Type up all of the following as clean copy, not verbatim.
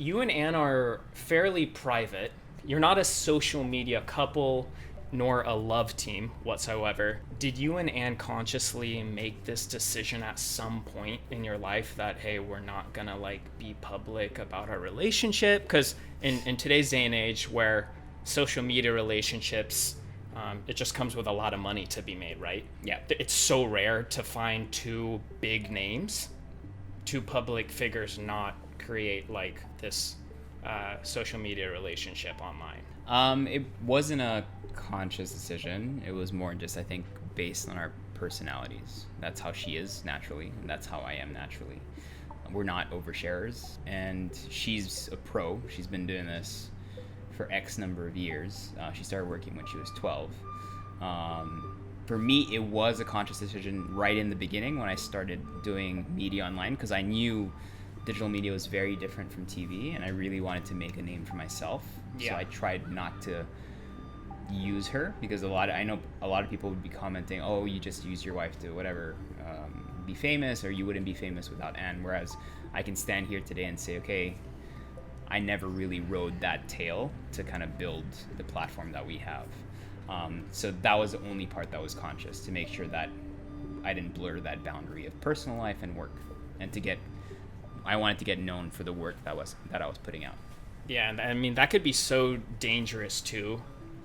you and Anne are fairly private. You're not a social media couple nor a love team whatsoever. Did you and Anne consciously make this decision at some point in your life that, hey, we're not gonna like be public about our relationship? Because in today's day and age where social media relationships, it just comes with a lot of money to be made, right? Yeah. It's so rare to find two big names, two public figures not create like this social media relationship online. It wasn't a conscious decision. It was more just, I think, based on our personalities. That's how she is naturally, and that's how I am naturally. We're not oversharers, and she's a pro. She's been doing this for X number of years. She started working when she was 12. For me, it was a conscious decision right in the beginning when I started doing media online, because I knew digital media was very different from TV, and I really wanted to make a name for myself. Yeah. So I tried not to use her, because I know a lot of people would be commenting, oh, you just use your wife to whatever, be famous, or you wouldn't be famous without Anne. Whereas I can stand here today and say, okay, I never really rode that tail to kind of build the platform that we have. So that was the only part that was conscious, to make sure that I didn't blur that boundary of personal life and work, and I wanted to get known for the work that I was putting out. Yeah, and I mean, that could be so dangerous too.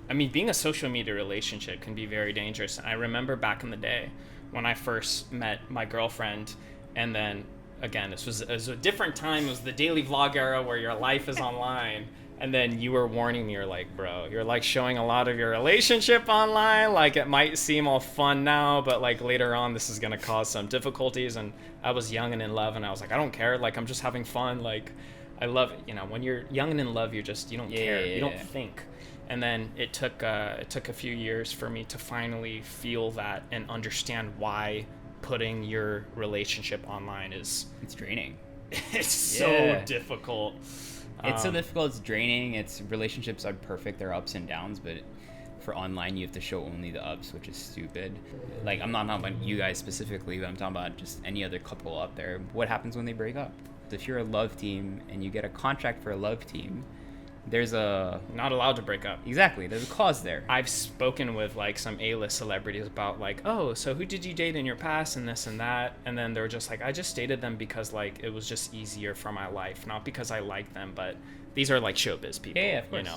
I mean, being a social media relationship can be very dangerous. I remember back in the day when I first met my girlfriend, and then again, it was a different time. It was the daily vlog era where your life is online. And then you were warning me, you're like, bro, you're like showing a lot of your relationship online. Like, it might seem all fun now, but like later on, this is going to cause some difficulties. And I was young and in love, and I was like, I don't care. Like, I'm just having fun. Like, I love it. You know, when you're young and in love, you don't care. You don't think. And then it took a few years for me to finally feel that and understand why putting your relationship online it's draining. It's so difficult. It's so difficult. It's draining. Relationships are perfect. There are ups and downs, but for online, you have to show only the ups, which is stupid. Like, I'm not talking about you guys specifically, but I'm talking about just any other couple out there. What happens when they break up? If you're a love team and you get a contract for a love team, there's not allowed to break up. Exactly. There's a clause there. I've spoken with like some A-list celebrities about like, oh, so who did you date in your past and this and that, and then they're just like, I just dated them because like it was just easier for my life, not because I like them, but these are like showbiz people. Yeah, of course. You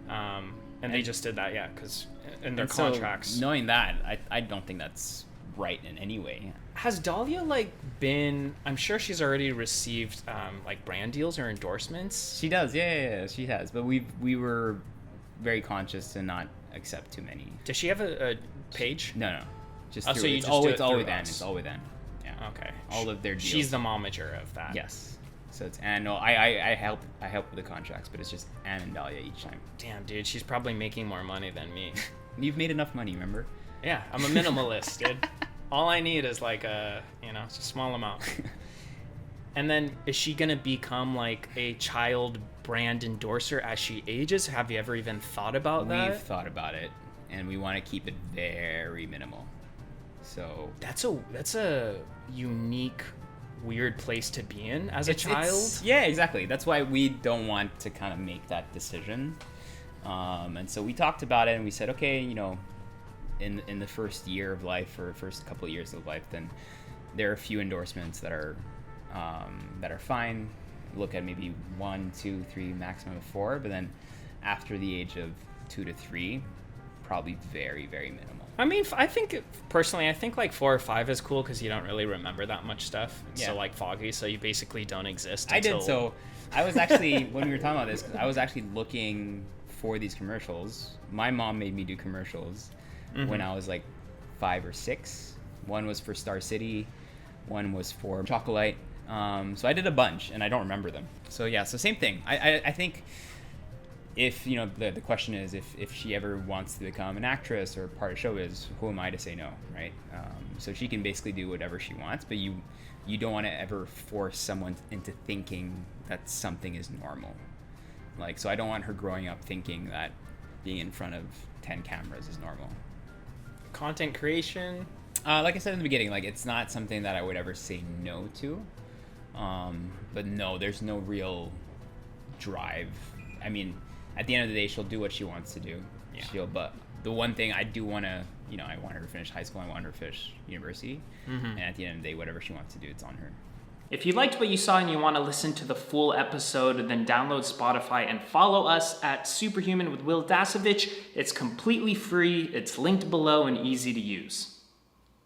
know, and they just did that, yeah, because in their and contracts. So knowing that, I don't think that's right in any way. Has Dahlia like been? I'm sure she's already received like brand deals or endorsements. She does, yeah, she has. But we were very conscious to not accept too many. Does she have a page? No, just so you it's just all do it it's all through with Anne. us. It's all with Anne. Yeah. Okay. All of their deals. She's the momager of that. Yes. So it's Anne. No, I help with the contracts, but it's just Anne and Dahlia each time. Damn, dude, she's probably making more money than me. You've made enough money, remember? Yeah, I'm a minimalist, dude. All I need is like it's a small amount. And then is she gonna become like a child brand endorser as she ages? Have you ever even thought about that? We've thought about it, and we want to keep it very minimal. So that's a unique, weird place to be in as a child. Yeah, exactly. That's why we don't want to kind of make that decision. And so we talked about it, and we said, okay, you know, in the first year of life, or first couple of years of life, then there are a few endorsements that are fine. Look at maybe 1, 2, 3, maximum of 4, but then after the age of 2 to 3, probably very, very minimal. I mean, I think personally, like 4 or 5 is cool because you don't really remember that much stuff. It's so like foggy, so you basically don't exist. I did. So I was actually, when we were talking about this, I was actually looking for these commercials. My mom made me do commercials when I was like 5 or 6. One was for Star City, one was for Chocolate. So I did a bunch, and I don't remember them. So yeah, so same thing. I think if, you know, the question is if she ever wants to become an actress or part of showbiz, who am I to say no, right? So she can basically do whatever she wants, but you don't want to ever force someone into thinking that something is normal. Like, so I don't want her growing up thinking that being in front of 10 cameras is normal. Content creation? Like I said in the beginning, like, it's not something that I would ever say no to. But no, there's no real drive. I mean, at the end of the day, she'll do what she wants to do. Yeah. But the one thing I do want to, I want her to finish high school. I want her to finish university. And at the end of the day, whatever she wants to do, it's on her. If you liked what you saw and you want to listen to the full episode, then download Spotify and follow us at SuperHuman with Will Dasovich. It's completely free, it's linked below and easy to use.